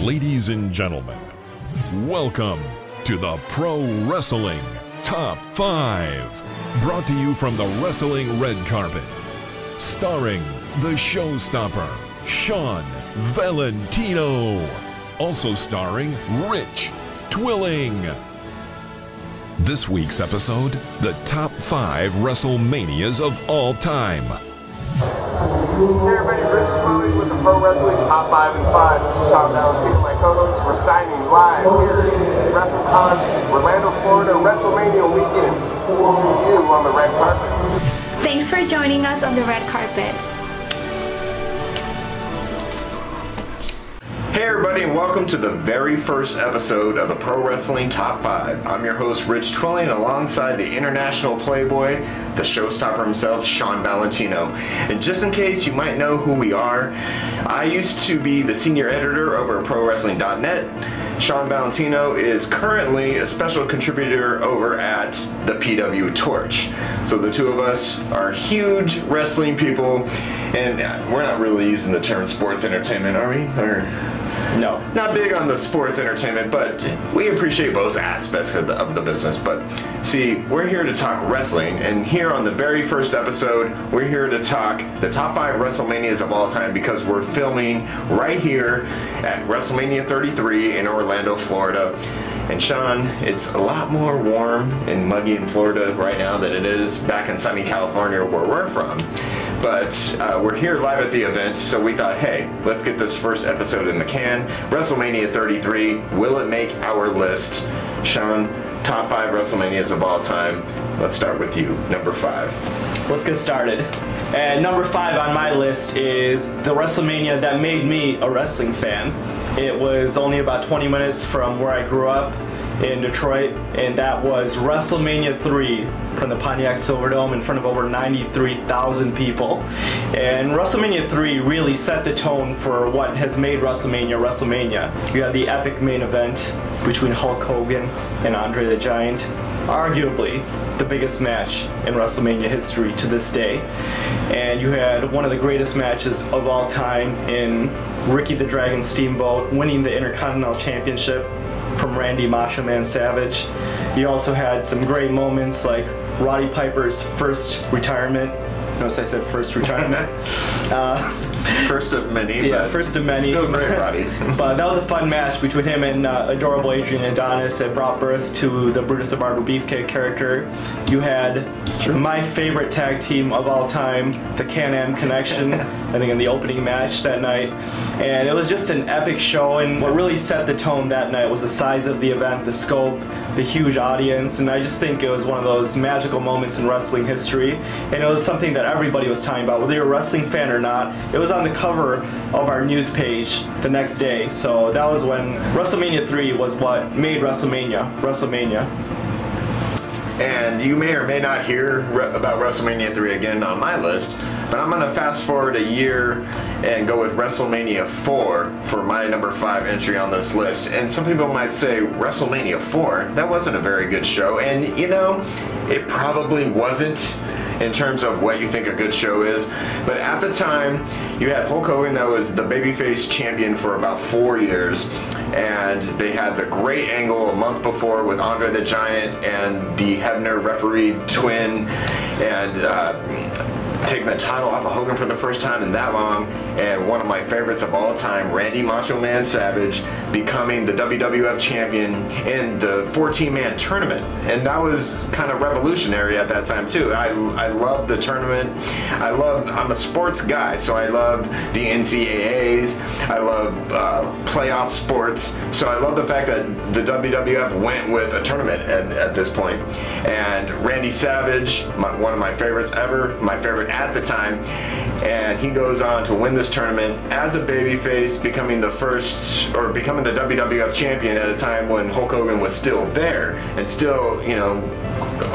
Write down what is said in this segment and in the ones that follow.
Ladies and gentlemen, welcome to the Pro Wrestling Top 5, brought to you from the Wrestling Red Carpet, starring the Showstopper Shawn Valentino, also starring Rich Twiling. This week's episode, the top 5 Wrestlemanias of all time. Hey everybody, Rich Twiling with the Pro Wrestling Top 5 and 5. This is Shawn Valentino, my co-host. We're signing live here in WrestleCon, Orlando, Florida, WrestleMania weekend. We'll see you on the red carpet. Thanks for joining us on the red carpet. Hey everybody, and welcome to the very first episode of the Pro Wrestling Top 5. I'm your host, Rich Twiling, alongside the international playboy, the showstopper himself, Shawn Valentino. And just in case you might know who we are, I used to be the senior editor over at ProWrestling.net. Shawn Valentino is currently a special contributor over at the PW Torch. So the two of us are huge wrestling people, and we're not really using the term sports entertainment, are we? No, not big on the sports entertainment, but we appreciate both aspects of the business. But see, we're here to talk wrestling, and here on the very first episode, we're here to talk the top 5 WrestleManias of all time, because we're filming right here at WrestleMania 33 in Orlando, Florida. And Shawn, it's a lot more warm and muggy in Florida right now than it is back in sunny California where we're from. But we're here live at the event, so we thought, hey, let's get this first episode in the can. WrestleMania 33, will it make our list? Shawn, top 5 WrestleManias of all time. Let's start with you, number 5. Let's get started. And number 5 on my list is the WrestleMania that made me a wrestling fan. It was only about 20 minutes from where I grew up in Detroit, and that was WrestleMania 3 from the Pontiac Silverdome in front of over 93,000 people. And WrestleMania 3 really set the tone for what has made WrestleMania WrestleMania. You had the epic main event between Hulk Hogan and Andre the Giant, arguably the biggest match in WrestleMania history to this day. And you had one of the greatest matches of all time in Ricky the Dragon Steamboat winning the Intercontinental Championship from Randy Macho Man Savage. You also had some great moments like Roddy Piper's first retirement. Notice I said first retirement. First of many, yeah, but first of many. Still great, Roddy. But that was a fun match between him and adorable Adrian Adonis that brought birth to the Brutus the Barber Beefcake character. You had my favorite tag team of all time, the Can-Am Connection, I think in the opening match that night. And it was just an epic show, and what really set the tone that night was the size of the event, the scope, the huge audience, and I just think it was one of those magical moments in wrestling history. And it was something that everybody was talking about, whether you're a wrestling fan or not. It was on the cover of our news page the next day. So that was when WrestleMania 3 was what made WrestleMania. And you may or may not hear about WrestleMania 3 again on my list, but I'm going to fast forward a year and go with WrestleMania 4 for my number 5 entry on this list. And some people might say, WrestleMania 4? That wasn't a very good show. And you know, it probably wasn't in terms of what you think a good show is. But at the time, you had Hulk Hogan that was the babyface champion for about 4 years. And they had the great angle a month before with Andre the Giant and the Hebner refereed twin, and taking the title off of Hogan for the first time in that long, and one of my favorites of all time, Randy Macho Man Savage, becoming the WWF champion in the 14-man tournament. And that was kind of revolutionary at that time too. I love the tournament. I'm a sports guy, so I love the NCAAs. I love playoff sports. So I love the fact that the WWF went with a tournament at this point. And Randy Savage, one of my favorites ever, my favorite at the time, and he goes on to win this tournament as a babyface, becoming the WWF champion at a time when Hulk Hogan was still there and still, you know,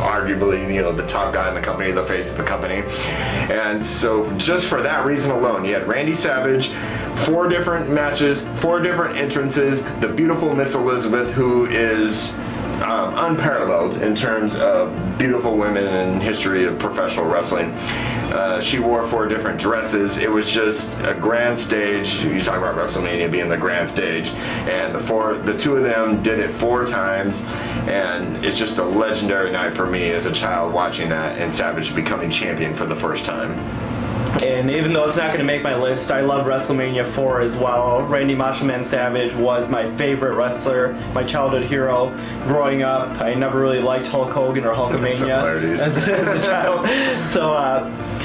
arguably, you know, the top guy in the company, the face of the company. And so just for that reason alone, you had Randy Savage, 4 different matches, 4 different entrances, the beautiful Miss Elizabeth, who is unparalleled in terms of beautiful women in history of professional wrestling. She wore 4 different dresses. It was just a grand stage. You talk about WrestleMania being the grand stage, and the 2 of them did it 4 times, and it's just a legendary night for me as a child watching that, and Savage becoming champion for the first time. And even though it's not going to make my list, I love WrestleMania 4 as well. Randy Macho Man Savage was my favorite wrestler, my childhood hero. Growing up, I never really liked Hulk Hogan or Hulkamania as a child. So,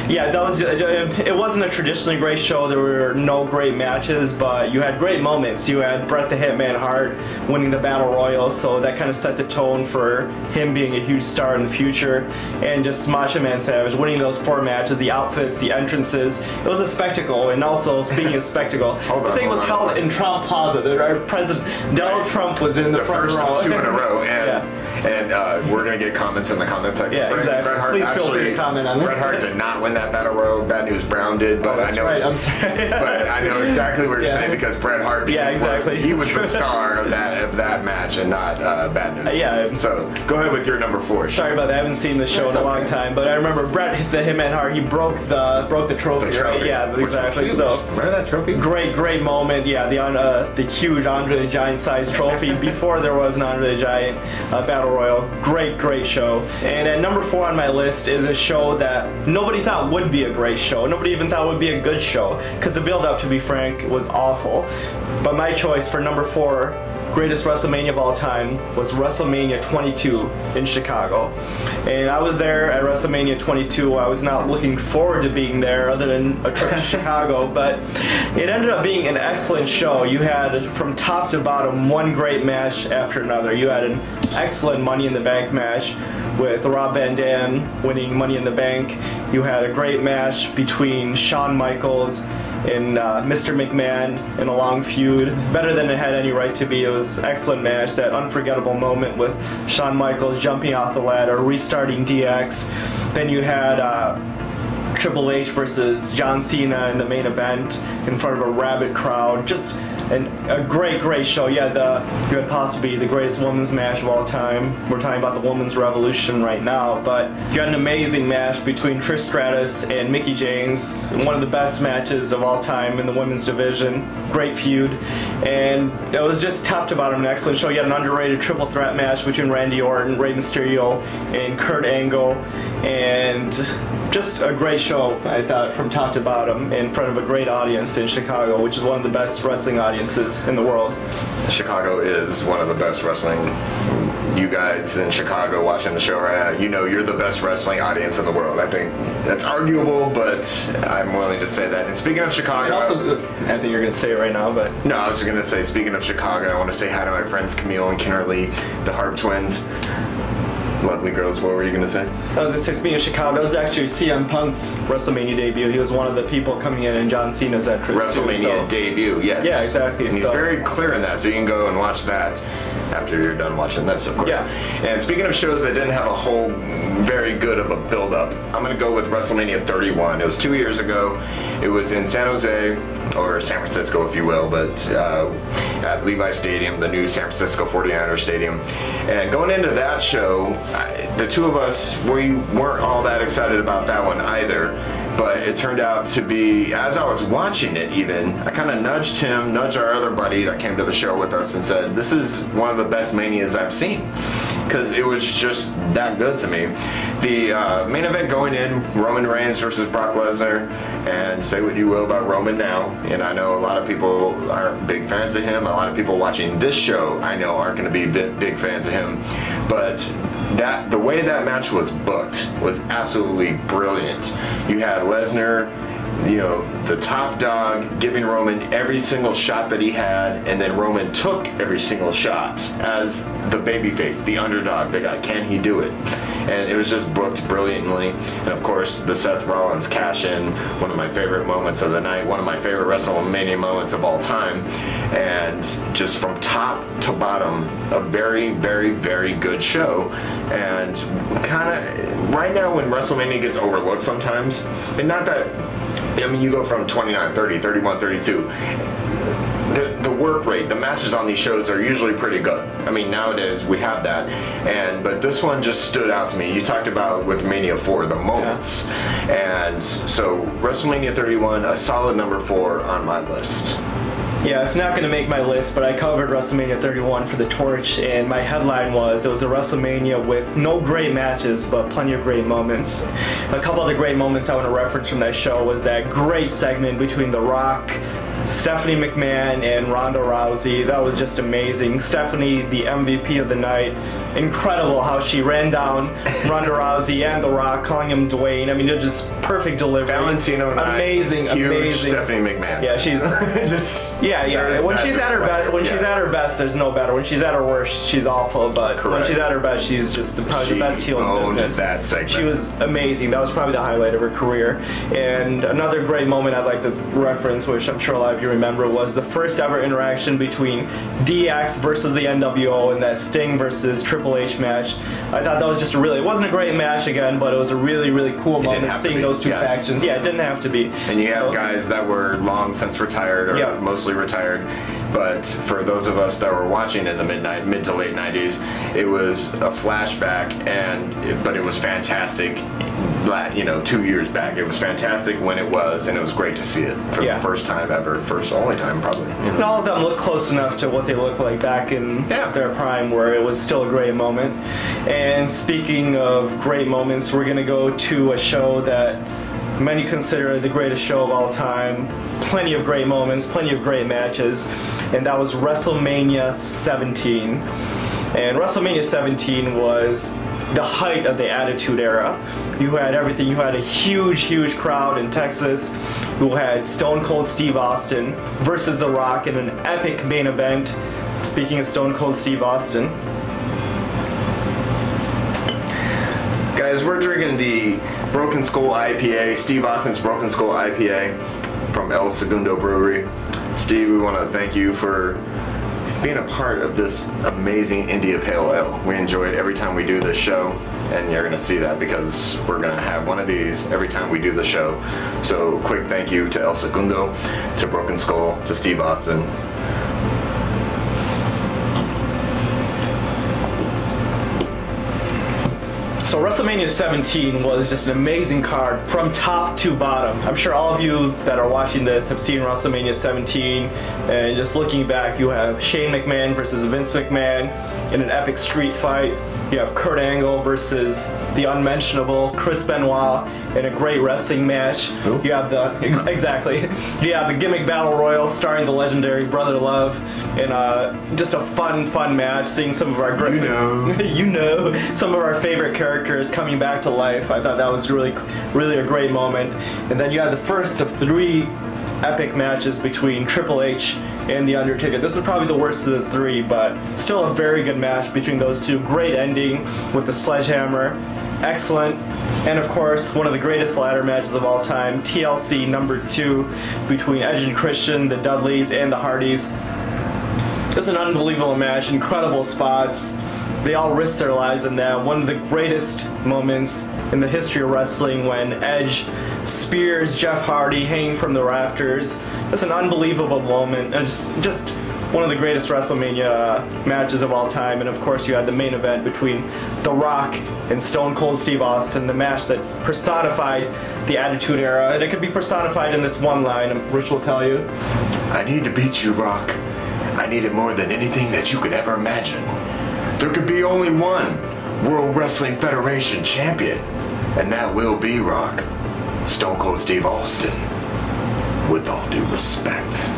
yeah, that was. It wasn't a traditionally great show. There were no great matches, but you had great moments. You had Bret the Hitman Hart winning the Battle Royal, so that kind of set the tone for him being a huge star in the future. And just Macho Man Savage winning those 4 matches, the outfits, the entrances. It was a spectacle. And also, speaking of spectacle, the thing was held in Trump Plaza. Our President Donald Trump was in the front row. The first 2 in a row, and we're gonna get comments in the comments section. Yeah, exactly. Bret Hart Please feel free to comment on this. Bret Hart did not win that Battle Royal. Bad News Brown did, but I know. Right. I'm sorry. But I know exactly what you're saying, because Bret Hart became he was the star of that match, and not Bad News. Yeah. So go ahead with your number 4. Sorry about that. I haven't seen the show in a long time, but I remember Bret the Hitman Hart. He broke the trophy. Right? Yeah, exactly. So remember that trophy? Great moment. Yeah, the huge Andre the Giant sized trophy before there was an Andre the Giant Battle Royal. Great show. And at number 4 on my list is a show that nobody thought would be a great show. Nobody even thought would be a good show, because the build-up, to be frank, was awful. But my choice for number 4, greatest WrestleMania of all time, was WrestleMania 22 in Chicago. And I was there at WrestleMania 22. I was not looking forward to being there other than a trip to Chicago, but it ended up being an excellent show. You had, from top to bottom, one great match after another. You had an excellent Money in the Bank match with Rob Van Dam winning Money in the Bank. You had a great match between Shawn Michaels and Mr. McMahon in a long feud, better than it had any right to be. It was an excellent match. That unforgettable moment with Shawn Michaels jumping off the ladder, restarting DX. Then you had Triple H versus John Cena in the main event in front of a rabid crowd. Just a great show. You had possibly the greatest women's match of all time. We're talking about the women's revolution right now, but you had an amazing match between Trish Stratus and Mickie James, one of the best matches of all time in the women's division. Great feud, and it was just top to bottom an excellent show. You had an underrated triple threat match between Randy Orton, Rey Mysterio, and Kurt Angle, and just a great show, I thought, from top to bottom, in front of a great audience in Chicago, which is one of the best wrestling audiences in the world. Chicago is one of the best wrestling. You guys in Chicago watching the show right now, you know you're the best wrestling audience in the world. I think that's arguable, but I'm willing to say that. And speaking of Chicago... Also, I think you're going to say it right now, but... No, I was just going to say, speaking of Chicago, I want to say hi to my friends Camille and Kimberly, the Harp twins. Lovely girls. What were you going to say? I was going to say, speaking of Chicago, that was actually CM Punk's WrestleMania debut. He was one of the people coming in John Cena's entrance. WrestleMania debut, yes. Yeah, exactly. And he's very clear in that, so you can go and watch that after you're done watching this, of course. Yeah. And speaking of shows that didn't have a whole very good of a build-up, I'm going to go with WrestleMania 31. It was 2 years ago. It was in San Jose, or San Francisco, if you will, but at Levi Stadium, the new San Francisco 49ers Stadium. And going into that show, the two of us, we weren't all that excited about that one either, but it turned out to be, as I was watching it even, I kind of nudged our other buddy that came to the show with us and said, this is one of the best Manias I've seen, because it was just that good to me. The main event going in, Roman Reigns versus Brock Lesnar, and say what you will about Roman now, and I know a lot of people aren't big fans of him. A lot of people watching this show, I know, aren't going to be big fans of him, but the way that match was booked was absolutely brilliant. You had Lesnar, you know, the top dog, giving Roman every single shot that he had, and then Roman took every single shot as the babyface, the underdog, the guy. Can he do it? And it was just booked brilliantly. And of course, the Seth Rollins cash-in, one of my favorite moments of the night, one of my favorite WrestleMania moments of all time. And just from top to bottom, a very, very, very good show. And kind of, right now when WrestleMania gets overlooked sometimes, and not that, I mean, you go from 29, 30, 31, 32. The work rate, the matches on these shows are usually pretty good. I mean, nowadays we have that, but this one just stood out to me. You talked about with Mania 4, the moments, and so WrestleMania 31, a solid number 4 on my list. Yeah, it's not going to make my list, but I covered WrestleMania 31 for The Torch, and my headline was, it was a WrestleMania with no great matches, but plenty of great moments. A couple of the great moments I want to reference from that show was that great segment between The Rock, Stephanie McMahon, and Ronda Rousey. That was just amazing. Stephanie, the MVP of the night. Incredible how she ran down Ronda Rousey and The Rock, calling him Dwayne. I mean, it was just perfect delivery. Valentino and amazing, huge amazing. Stephanie McMahon. Yeah, she's just yeah. When she's at her best, she's at her best, there's no better. When she's at her worst, she's awful. But when she's at her best, she's just probably the best heel in business. That segment. She was amazing. That was probably the highlight of her career. And another great moment I'd like to reference, which I'm sure a lot of you remember, was the first ever interaction between DX versus the NWO in that Sting versus Triple H match. I thought that was just it wasn't a great match again, but it was a really, really cool moment seeing those two factions. Yeah, it didn't have to be. And you have guys that were long since retired or mostly retired, but for those of us that were watching in the mid to late 90s, it was a flashback, but it was fantastic. 2 years back, it was fantastic when it was, and it was great to see it for the first time ever, only time probably. And all of them look close enough to what they looked like back in their prime, where it was still a great moment. And speaking of great moments, we're gonna go to a show that many consider the greatest show of all time. Plenty of great moments, plenty of great matches, and that was WrestleMania 17. And WrestleMania 17 was the height of the Attitude Era. You had everything. You had a huge, huge crowd in Texas. You had Stone Cold Steve Austin versus The Rock in an epic main event. Speaking of Stone Cold Steve Austin. Guys, we're drinking the Broken Skull IPA, Steve Austin's Broken Skull IPA from El Segundo Brewery. Steve, we want to thank you for being a part of this amazing India Pale Ale. We enjoy it every time we do this show, and you're going to see that because we're going to have one of these every time we do the show. So quick thank you to El Segundo, to Broken Skull, to Steve Austin. So WrestleMania 17 was just an amazing card from top to bottom. I'm sure all of you that are watching this have seen WrestleMania 17, and just looking back, you have Shane McMahon versus Vince McMahon in an epic street fight. You have Kurt Angle versus the unmentionable Chris Benoit in a great wrestling match. Who? You have you have the gimmick battle royal starring the legendary Brother Love in just a fun match, seeing some of our great some of our favorite characters coming back to life. I thought that was really a great moment. And then you had the first of 3 epic matches between Triple H and The Undertaker. This is probably the worst of the 3, but still a very good match between those two. Great ending with the sledgehammer. Excellent. And of course, one of the greatest ladder matches of all time, TLC number 2 between Edge and Christian, the Dudleys, and the Hardys. Just an unbelievable match, incredible spots. They all risked their lives in that. One of the greatest moments in the history of wrestling, when Edge spears Jeff Hardy hanging from the rafters. Just an unbelievable moment. And just one of the greatest WrestleMania matches of all time. And of course you had the main event between The Rock and Stone Cold Steve Austin, the match that personified the Attitude Era. And it could be personified in this one line, Rich will tell you. I need to beat you, Rock. I need it more than anything that you could ever imagine. There could be only one World Wrestling Federation champion, and that will be, Rock, Stone Cold Steve Austin. With all due respect.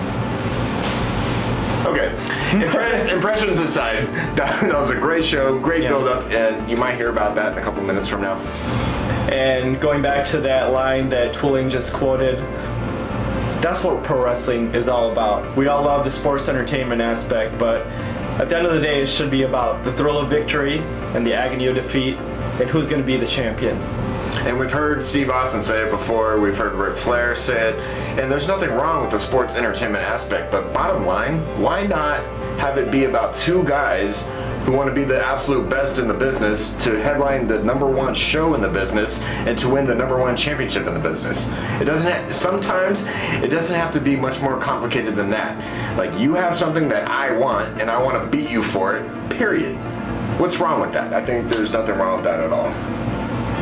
Okay, impressions aside, that was a great show, great build-up, and you might hear about that in a couple minutes from now. And going back to that line that Twiling just quoted, that's what pro wrestling is all about. We all love the sports entertainment aspect, but at the end of the day, it should be about the thrill of victory and the agony of defeat, and who's going to be the champion. And we've heard Steve Austin say it before, we've heard Ric Flair say it, and there's nothing wrong with the sports entertainment aspect, but bottom line, why not have it be about two guys who want to be the absolute best in the business, to headline the #1 show in the business, and to win the #1 championship in the business. It doesn't have, sometimes it doesn't have to be much more complicated than that. Like, you have something that I want, and I want to beat you for it, period. What's wrong with that? I think there's nothing wrong with that at all.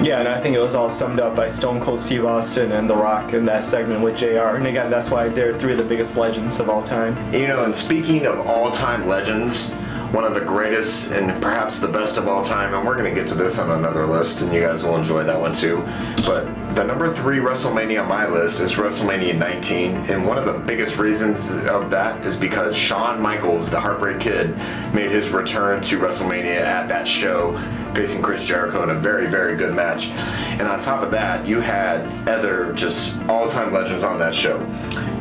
Yeah, and I think it was all summed up by Stone Cold Steve Austin and The Rock in that segment with JR. And again, that's why they're three of the biggest legends of all time. You know, and speaking of all-time legends, one of the greatest and perhaps the best of all time, and we're going to get to this on another list, and you guys will enjoy that one too, but the #3 WrestleMania on my list is WrestleMania 19, and one of the biggest reasons of that is because Shawn Michaels, the Heartbreak Kid, made his return to WrestleMania at that show, facing Chris Jericho in a very, very good match. And on top of that, you had other just all-time legends on that show.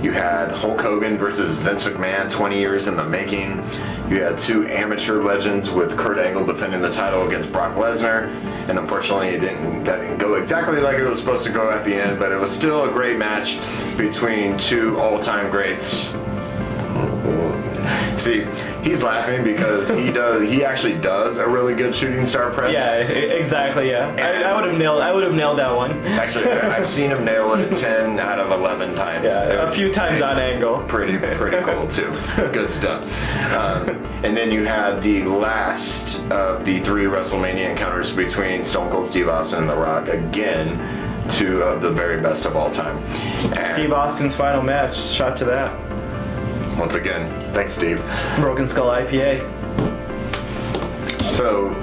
You had Hulk Hogan versus Vince McMahon, 20 years in the making. You had two amateur legends with Kurt Angle defending the title against Brock Lesnar, and unfortunately that didn't go exactly like it was supposed to go at the end, but it was still a great match between two all-time greats. See, he's laughing because he actually does a really good shooting star press. Yeah, exactly. Yeah, I would have nailed that one. Actually, I've seen him nail it 10 out of 11 times. Yeah, a few times on angle. Pretty cool too. Good stuff. And then you had the last of the 3 WrestleMania encounters between Stone Cold Steve Austin and The Rock. Again, 2 of the very best of all time. And Steve Austin's final match. Shot to that. Once again, thanks, Steve. Broken Skull IPA. So,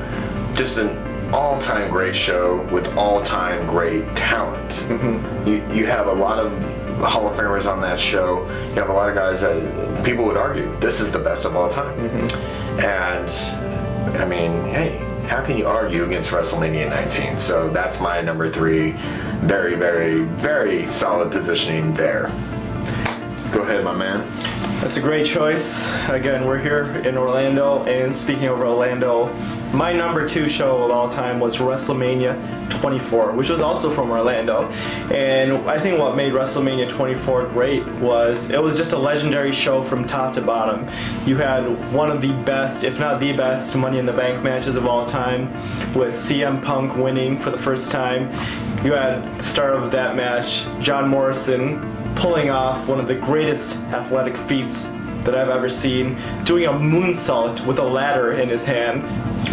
just an all-time great show with all-time great talent. Mm-hmm. You have a lot of Hall of Famers on that show. You have a lot of guys that people would argue this is the best of all time. Mm-hmm. And I mean, hey, how can you argue against WrestleMania 19? So that's my #3. Very, very, very solid positioning there. Go ahead, my man. That's a great choice. Again, we're here in Orlando, and speaking of Orlando, my #2 show of all time was WrestleMania 24, which was also from Orlando. And I think what made WrestleMania 24 great was it was just a legendary show from top to bottom. You had one of the best, if not the best, Money in the Bank matches of all time, with CM Punk winning for the first time. You had the star of that match, John Morrison, pulling off one of the greatest athletic feats that I've ever seen, doing a moonsault with a ladder in his hand.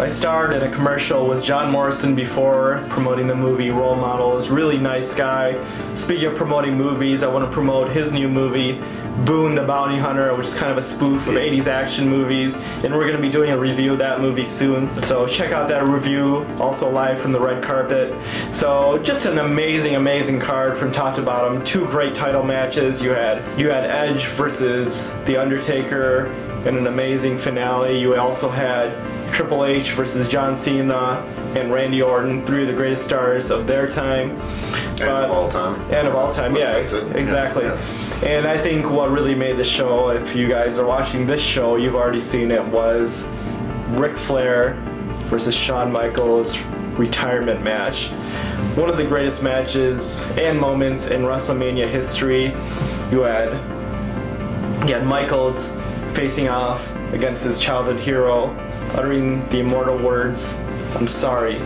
I starred in a commercial with John Morrison before promoting the movie Role Models. Really nice guy. Speaking of promoting movies, I want to promote his new movie, Boone the Bounty Hunter, which is kind of a spoof of 80s action movies, and we're going to be doing a review of that movie soon. So check out that review, also live from the red carpet. So just an amazing, amazing card from top to bottom. 2 great title matches. You had Edge versus The Undertaker in an amazing finale. You also had Triple H versus John Cena and Randy Orton, 3 of the greatest stars of their time. And of all time. And of all time, yeah, exactly. Yeah. And I think what really made the show, if you guys are watching this show, you've already seen it, was Ric Flair versus Shawn Michaels retirement match. One of the greatest matches and moments in WrestleMania history. You had Michaels facing off against his childhood hero, uttering the immortal words, "I'm sorry,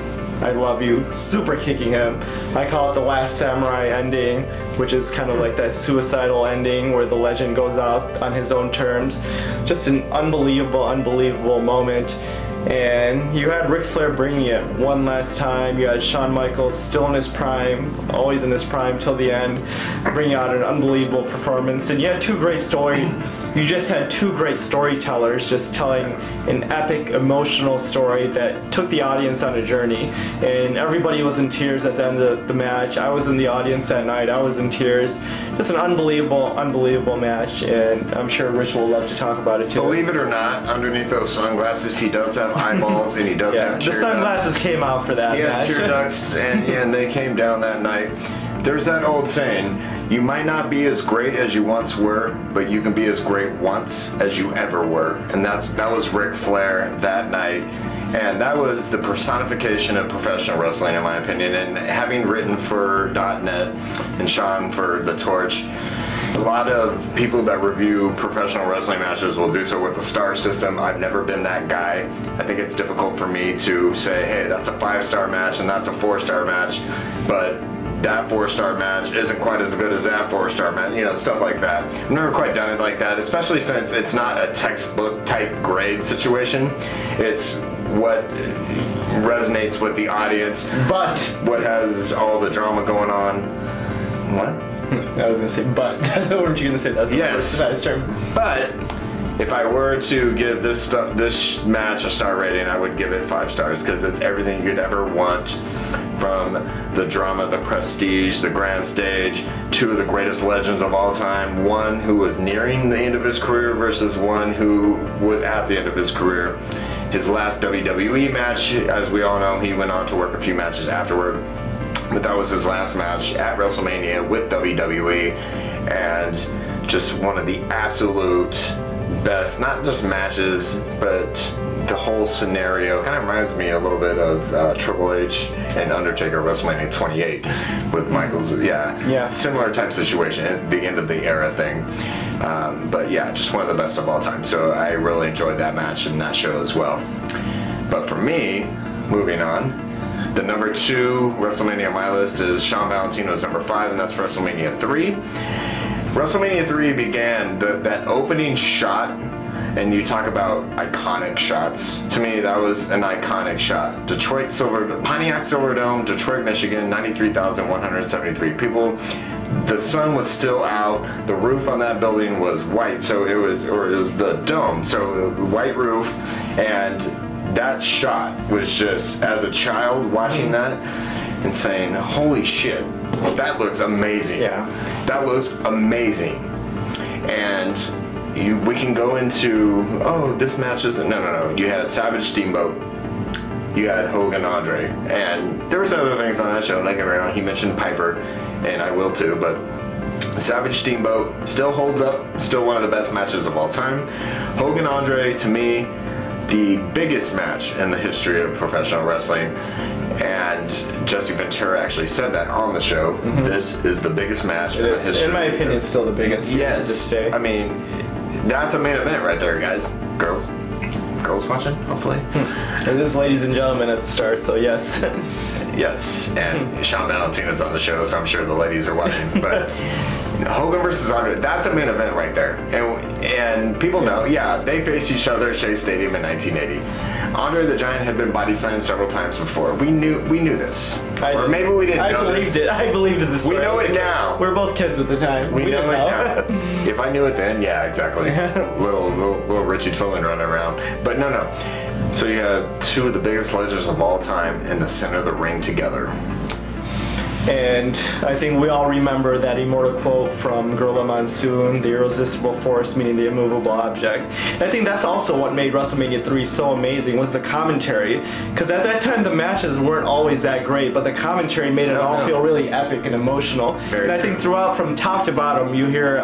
I love you," super kicking him. I call it the Last Samurai ending, which is kind of like that suicidal ending where the legend goes out on his own terms. Just an unbelievable, unbelievable moment. And you had Ric Flair bringing it one last time. You had Shawn Michaels still in his prime, always in his prime till the end, bringing out an unbelievable performance. And you had 2 great stories. You just had 2 great storytellers just telling an epic, emotional story that took the audience on a journey. And everybody was in tears at the end of the match. I was in the audience that night. I was in tears. Just an unbelievable, unbelievable match. And I'm sure Rich will love to talk about it too. Believe it or not, underneath those sunglasses, he does have eyeballs and he does have tear ducts. The sunglasses came out for that match. He has tear ducts, and they came down that night. There's that old saying, you might not be as great as you once were, but you can be as great once as you ever were. And that was Ric Flair that night. And that was the personification of professional wrestling, in my opinion. And having written for .net and Sean for The Torch, a lot of people that review professional wrestling matches will do so with the star system. I've never been that guy. I think it's difficult for me to say, hey, that's a 5-star match and that's a 4-star match, but that 4-star match isn't quite as good as that 4-star match, you know, stuff like that. I've never quite done it like that, especially since it's not a textbook type grade situation. It's what resonates with the audience, but what has all the drama going on. What? I was gonna say, but weren't you gonna say that's the first term? But if I were to give this match a star rating, I would give it 5 stars because it's everything you'd ever want, from the drama, the prestige, the grand stage, 2 of the greatest legends of all time, one who was nearing the end of his career versus one who was at the end of his career. His last WWE match, as we all know, he went on to work a few matches afterward. But that was his last match at WrestleMania with WWE, and just one of the absolute best, not just matches, but the whole scenario. Kind of reminds me a little bit of Triple H and Undertaker WrestleMania 28 with Michaels. Yeah, similar type situation at the end of the era thing. But yeah, just one of the best of all time. So I really enjoyed that match and that show as well. But for me, moving on, the number 2 WrestleMania on my list is Shawn Valentino's number 5, and that's WrestleMania 3. WrestleMania 3 began, that opening shot, and you talk about iconic shots. To me, that was an iconic shot. Pontiac Silverdome, Detroit, Michigan, 93,173 people. The sun was still out. The roof on that building was white, so it was the dome, so white roof, and that shot was just, as a child watching that and saying, holy shit, that looks amazing. Yeah. That looks amazing. And we can go into, oh, this match isn't, no. You had Savage Steamboat, you had Hogan Andre, and there was other things on that show, don't get me wrong, he mentioned Piper, and I will too, but Savage Steamboat still holds up, still one of the best matches of all time. Hogan Andre, to me, the biggest match in the history of professional wrestling, and Jesse Ventura actually said that on the show. This is the biggest match in the history. In my opinion, it's still the biggest. Yes. To this day. I mean, that's a main event right there, guys. Girls watching, hopefully. It is ladies and gentlemen at the start, so yes. Yes, and Shawn Valentino's on the show, so I'm sure the ladies are watching. But Hogan versus Andre, that's a main event right there. And people know, yeah, they faced each other at Shea Stadium in 1980. Andre the Giant had been body slammed several times before. We knew this. Or maybe we didn't know this. I believed it this We know it now. We were both kids at the time. We know it now. If I knew it then, yeah, exactly. little Richie Twiling running around. But no. So you have 2 of the biggest legends of all time in the center of the ring together. And I think we all remember that immortal quote from Gorilla Monsoon, the irresistible force, meaning the immovable object. And I think that's also what made WrestleMania 3 so amazing, was the commentary. Because at that time the matches weren't always that great, but the commentary made it all feel really epic and emotional. And I think throughout, from top to bottom, you hear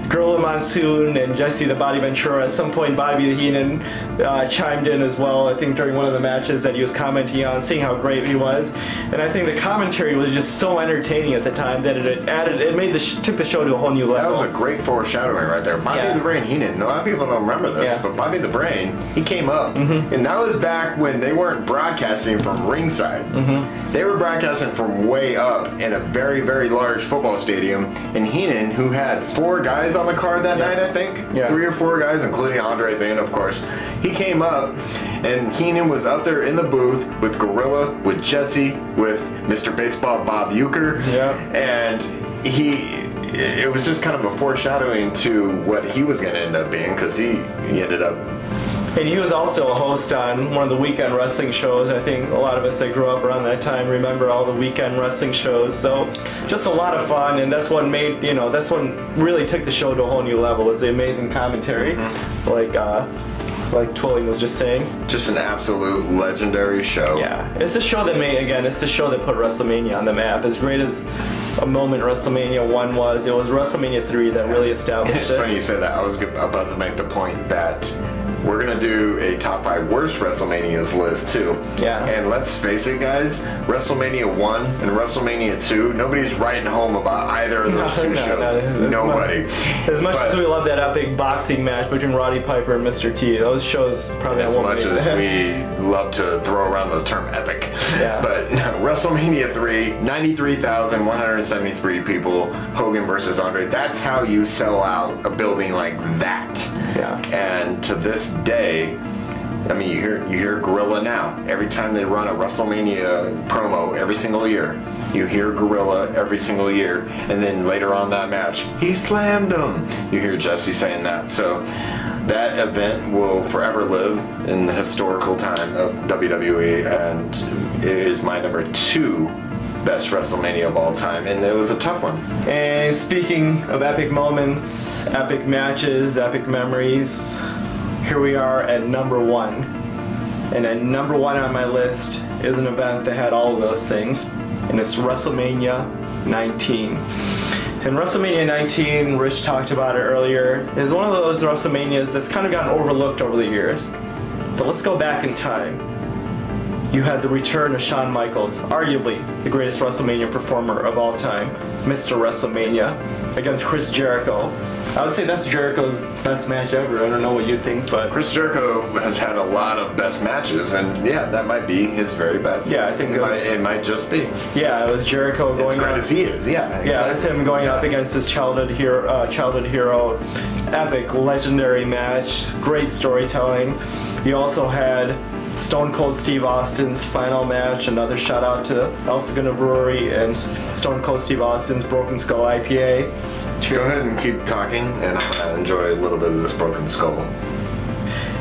Gorilla Monsoon and Jesse the Body Ventura. At some point, Bobby the Heenan chimed in as well, I think during one of the matches that he was commenting on, seeing how great he was. And I think the commentary was just so entertaining at the time that it took the show to a whole new level. That was a great foreshadowing right there. Bobby the Brain Heenan. A lot of people don't remember this, but Bobby the Brain, he came up, and that was back when they weren't broadcasting from ringside. They were broadcasting from way up in a very, very large football stadium. And Heenan, who had 4 guys on the card that night, I think, 3 or 4 guys, including Andre Thain, of course. He came up, and Heenan was up there in the booth with Gorilla, with Jesse, with Mr. Baseball Bob Uecker, and it was just kind of a foreshadowing to what he was going to end up being, because he ended up. And he was also a host on one of the weekend wrestling shows. I think a lot of us that grew up around that time remember all the weekend wrestling shows. So just a lot of fun, and that's what made, that's what really took the show to a whole new level, was the amazing commentary, like Twiling was just saying. Just an absolute legendary show. Yeah, it's the show that it's the show that put WrestleMania on the map. As great as a moment WrestleMania 1 was, it was WrestleMania 3 that really established it. It's funny you said that. I was about to make the point that we're gonna do a top 5 worst WrestleManias list too. Yeah. And let's face it, guys, WrestleMania 1 and WrestleMania 2, nobody's writing home about either of those two shows. Nobody. As much as we love that epic boxing match between Roddy Piper and Mr. T, those shows probably as much as we love to throw around the term epic. Yeah. But WrestleMania 3, 93,173 people, Hogan versus Andre. That's how you sell out a building like that. Yeah. And to this day, I mean, you hear Gorilla now. Every time they run a WrestleMania promo every single year, you hear Gorilla every single year. And then later on that match, he slammed him. You hear Jesse saying that. So that event will forever live in the historical time of WWE, and it is my number 2 best WrestleMania of all time, and it was a tough one. And speaking of epic moments, epic matches, epic memories, here we are at number 1. And at number 1 on my list is an event that had all of those things, and it's WrestleMania 19. And WrestleMania 19, Rich talked about it earlier, is one of those WrestleManias that's kind of gotten overlooked over the years. But let's go back in time. You had the return of Shawn Michaels, arguably the greatest WrestleMania performer of all time, Mr. WrestleMania, against Chris Jericho. I would say that's Jericho's best match ever. I don't know what you think, but Chris Jericho has had a lot of best matches, and yeah, that might be his very best. Yeah, I think it might just be. Yeah, it was Jericho going as great up, as he is. Yeah, exactly. Yeah, it's him going up against his childhood hero, epic, legendary match, great storytelling. You also had Stone Cold Steve Austin's final match, another shout out to El Segundo Brewery and Stone Cold Steve Austin's Broken Skull IPA. Cheers. Go ahead and keep talking, and I'm gonna enjoy a little bit of this Broken Skull.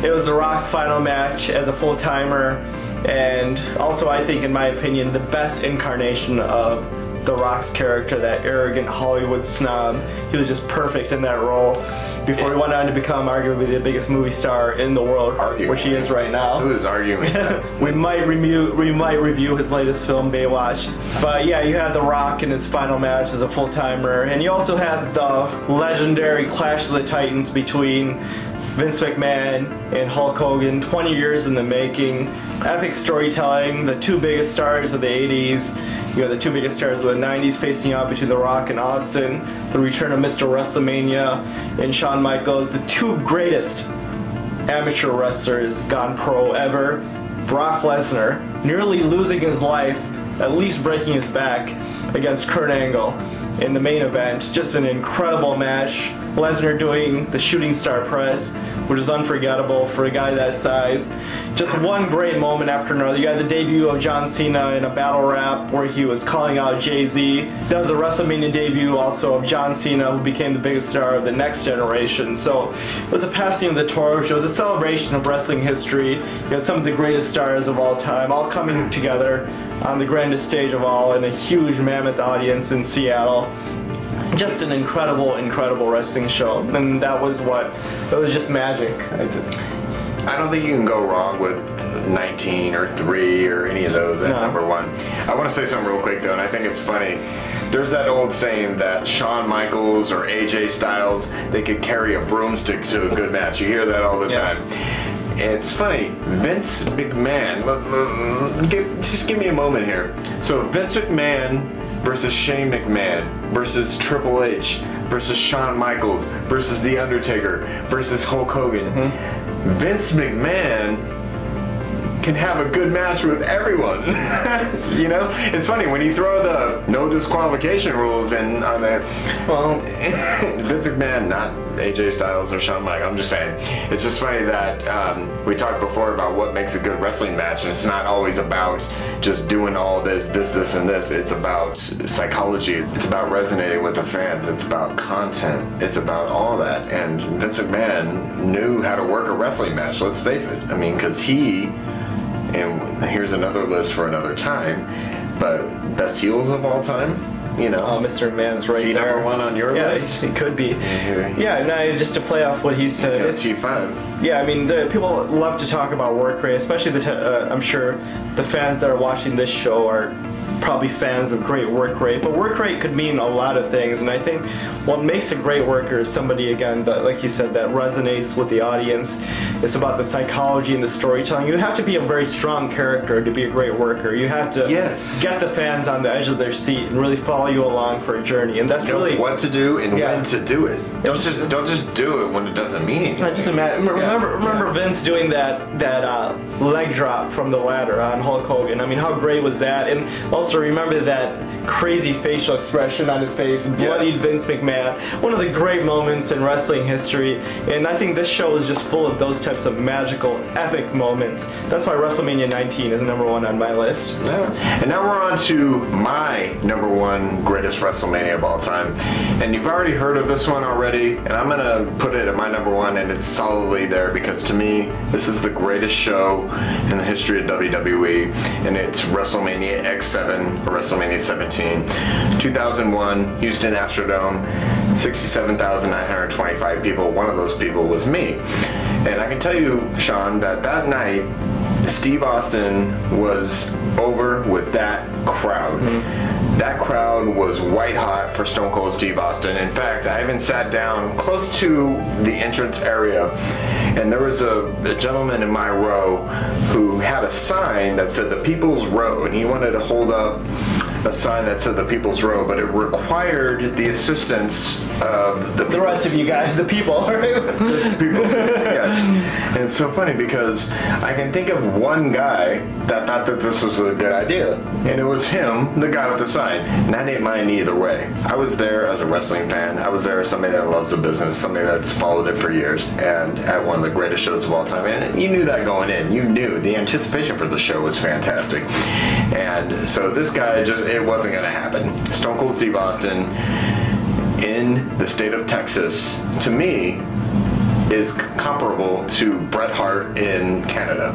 It was The Rock's final match as a full-timer, and also I think, in my opinion, the best incarnation of The Rock's character, that arrogant Hollywood snob. He was just perfect in that role before he went on to become arguably the biggest movie star in the world, which he is right now. Who is arguing? we might review his latest film, Baywatch. But yeah, you had The Rock in his final match as a full-timer, and you also had the legendary Clash of the Titans between Vince McMahon and Hulk Hogan, 20 years in the making. Epic storytelling, the 2 biggest stars of the 80s, you know, the 2 biggest stars of the 90s facing out between The Rock and Austin, the return of Mr. WrestleMania and Shawn Michaels, the 2 greatest amateur wrestlers gone pro ever. Brock Lesnar nearly losing his life, at least breaking his back, against Kurt Angle in the main event. Just an incredible match. Lesnar doing the shooting star press, which is unforgettable for a guy that size. Just one great moment after another. You had the debut of John Cena in a battle rap where he was calling out Jay-Z. That was a WrestleMania debut also of John Cena, who became the biggest star of the next generation. So it was a passing of the torch. It was a celebration of wrestling history. You had some of the greatest stars of all time all coming together on the grandest stage of all in a huge mammoth audience in Seattle. Just an incredible, incredible wrestling show, and that was what, it was just magic. I don't think you can go wrong with 19 or 3 or any of those at number 1. I want to say something real quick though, and I think it's funny. There's that old saying that Shawn Michaels or AJ Styles, they could carry a broomstick to a good match. You hear that all the time. It's funny, Vince McMahon, just give me a moment here. So Vince McMahon versus Shane McMahon versus Triple H versus Shawn Michaels versus The Undertaker versus Hulk Hogan. Vince McMahon can have a good match with everyone. You know, it's funny when you throw the no disqualification rules in on there. Well, Vince McMahon, not AJ Styles or Shawn Michaels. I'm just saying, it's just funny that we talked before about what makes a good wrestling match, and it's not always about just doing all this, and this. It's about psychology. It's about resonating with the fans. It's about content. It's about all that. And Vince McMahon knew how to work a wrestling match. Let's face it. I mean, because he. And here's another list for another time, but best heels of all time, you know. Oh, Mr. McMahon's right there. Number 1 on your list? Yeah, it could be. Yeah, no, just to play off what he said. It's T5. Yeah, I mean, people love to talk about work rate, especially I'm sure the fans that are watching this show are probably fans of great work rate, but work rate could mean a lot of things, and I think what makes a great worker is somebody, again, that, like you said, that resonates with the audience. It's about the psychology and the storytelling. You have to be a very strong character to be a great worker. You have to get the fans on the edge of their seat and really follow you along for a journey, and that's really what to do and when to do it. Don't just do it when it doesn't mean anything. I just imagine. Remember Vince doing that leg drop from the ladder on Hulk Hogan. I mean, how great was that? And also remember that crazy facial expression on his face, bloody Vince McMahon. One of the great moments in wrestling history, and I think this show is just full of those types of magical, epic moments. That's why WrestleMania 19 is #1 on my list. Yeah. And now we're on to my #1 greatest WrestleMania of all time. And you've already heard of this one already, and I'm going to put it at my #1, and it's solidly there because to me, this is the greatest show in the history of WWE, and it's WrestleMania X7, or WrestleMania 17. 2001, Houston Astrodome, 67,925 people. One of those people was me. And I can tell you, Shawn, that night, Steve Austin was over with that crowd. That crowd was white hot for Stone Cold Steve Austin. In fact, I even sat down close to the entrance area, and there was a gentleman in my row who had a sign that said the People's Row, and he wanted to hold up a sign that said the People's Row, but it required the assistance of the rest of you guys, the people. The people's, yes. And it's so funny because I can think of one guy that thought that this was a good idea, and it was him, the guy with the sign. And I didn't mind either way. I was there as a wrestling fan. I was there as somebody that loves the business, somebody that's followed it for years, and at one of the greatest shows of all time. And you knew that going in. You knew the anticipation for the show was fantastic. And so this guy it wasn't going to happen. Stone Cold Steve Austin in the state of Texas, to me, is comparable to Bret Hart in Canada.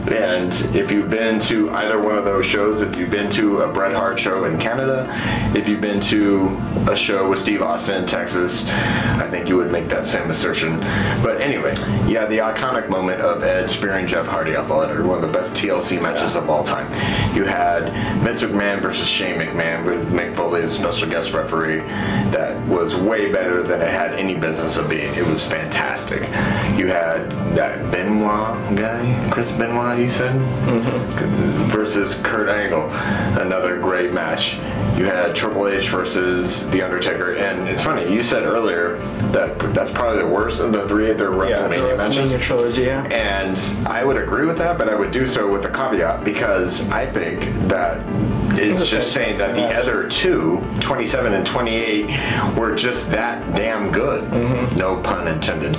And if you've been to either one of those shows, if you've been to a Bret Hart show in Canada, if you've been to a show with Steve Austin in Texas, I think you would make that same assertion. But anyway, yeah, the iconic moment of Edge spearing Jeff Hardy off the ladder, one of the best TLC matches of all time. You had Vince McMahon versus Shane McMahon with Mick Foley as special guest referee. That was way better than it had any business of being. It was fantastic. You had that Benoit guy, Chris Benoit, you said, versus Kurt Angle, another great match. You had Triple H versus The Undertaker, and it's funny, you said earlier that that's probably the worst of the three of their WrestleMania matches. WrestleMania trilogy, yeah. And I would agree with that, but I would do so with a caveat, because I think that it's just saying that the other two, 27 and 28, were just that damn good. No pun intended.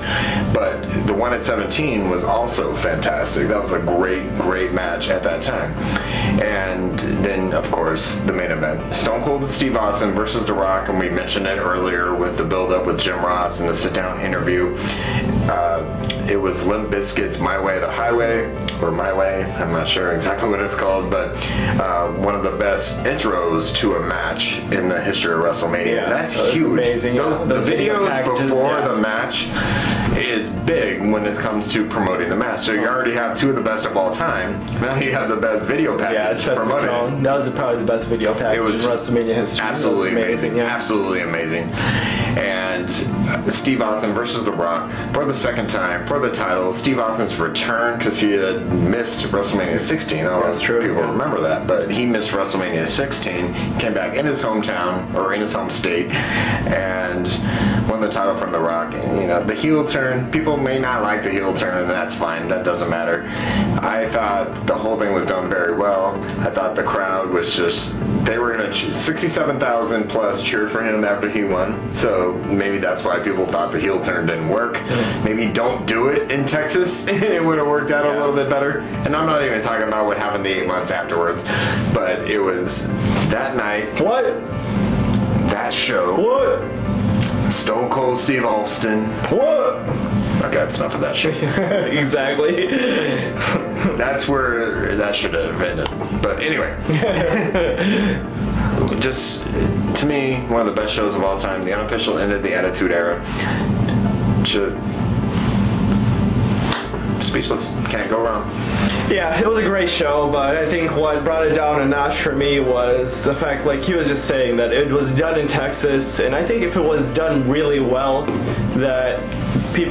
But the one at 17 was also fantastic. That was a great match at that time. And then, of course, the main event. Stone Cold Steve Austin versus The Rock, and we mentioned it earlier with the build-up with Jim Ross and the sit-down interview. It was Limp Bizkit's My Way or the Highway, or My Way, I'm not sure exactly what it's called, but one of the best intros to a match in the history of WrestleMania. Yeah, that's huge. Amazing. The videos before the match is big when it comes to promoting the match. So you already have two of the best of all time. Now you have the best video package. Yeah, it sets the tone. That was probably the best video package in WrestleMania history. Absolutely amazing. Yeah. Absolutely amazing. And Steve Austin versus The Rock for the second time for the title. Steve Austin's return, because he had missed WrestleMania 16. I don't know if people remember that, but he missed WrestleMania 16. Came back in his hometown, or in his home state, and won the title from The Rock. And, you know, the heel turn, people may not like the heel turn, and that's fine. That doesn't matter. I thought the whole thing was done very well. I thought the crowd was just, they were going to 67,000 plus cheered for him after he won. So maybe that's why people thought the heel turn didn't work. Maybe don't do it in Texas. It would have worked out a little bit better. And I'm not even talking about what happened the 8 months afterwards. But it was that night. What? That show. What? Stone Cold Steve Austin. What? Okay, that's enough of that shit. Exactly. That's where that should have ended. But anyway. Just, to me, one of the best shows of all time. The unofficial end of the Attitude Era. speechless. Can't go wrong. Yeah, it was a great show, but I think what brought it down a notch for me was the fact, like he was just saying, that it was done in Texas, and I think if it was done really well, that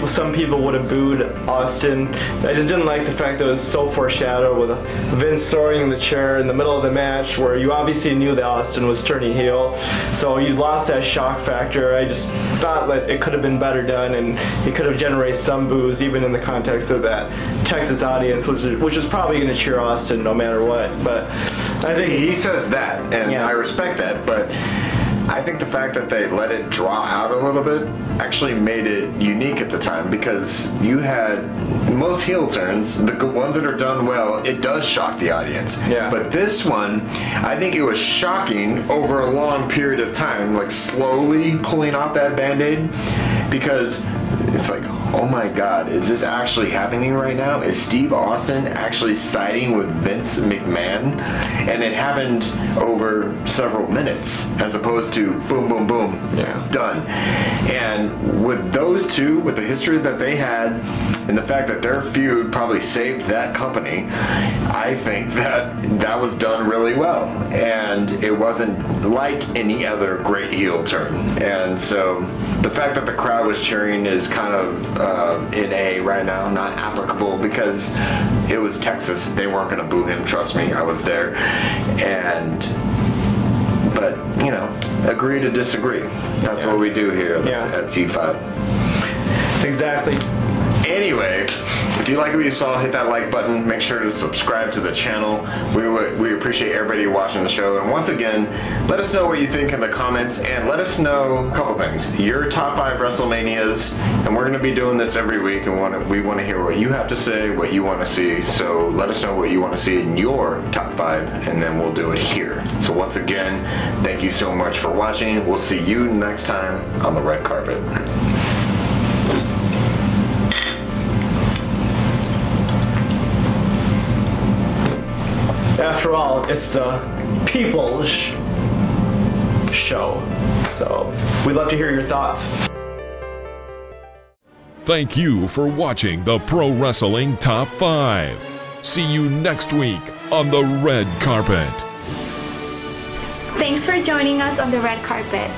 some people would have booed Austin. I just didn't like the fact that it was so foreshadowed with Vince throwing the chair in the middle of the match, where you obviously knew that Austin was turning heel, so you lost that shock factor. I just thought that it could have been better done, and it could have generated some boos, even in the context of that Texas audience, which is probably going to cheer Austin no matter what. But I think he says that, and I respect that, but I think the fact that they let it draw out a little bit actually made it unique at the time, because you had most heel turns, the ones that are done well, it does shock the audience. Yeah. But this one, I think it was shocking over a long period of time, like slowly pulling off that Band-Aid, because it's like, oh my God, is this actually happening right now? Is Steve Austin actually siding with Vince McMahon? And it happened over several minutes, as opposed to boom, boom, boom, done. And with those two, with the history that they had, and the fact that their feud probably saved that company, I think that was done really well. And it wasn't like any other great heel turn. And so the fact that the crowd was cheering is kind of in A right now, not applicable, because it was Texas. They weren't going to boo him, trust me, I was there. But you know, agree to disagree. That's what we do here at T5. Exactly. Anyway, if you like what you saw, hit that like button. Make sure to subscribe to the channel. We appreciate everybody watching the show. And once again, let us know what you think in the comments, and let us know a couple things. Your top 5 WrestleManias, and we're going to be doing this every week, and we want to hear what you have to say, what you want to see. So let us know what you want to see in your top 5, and then we'll do it here. So once again, thank you so much for watching. We'll see you next time on the red carpet. After all, it's the people's show, so we'd love to hear your thoughts. Thank you for watching the Pro Wrestling Top 5. See you next week on the red carpet. Thanks for joining us on the red carpet.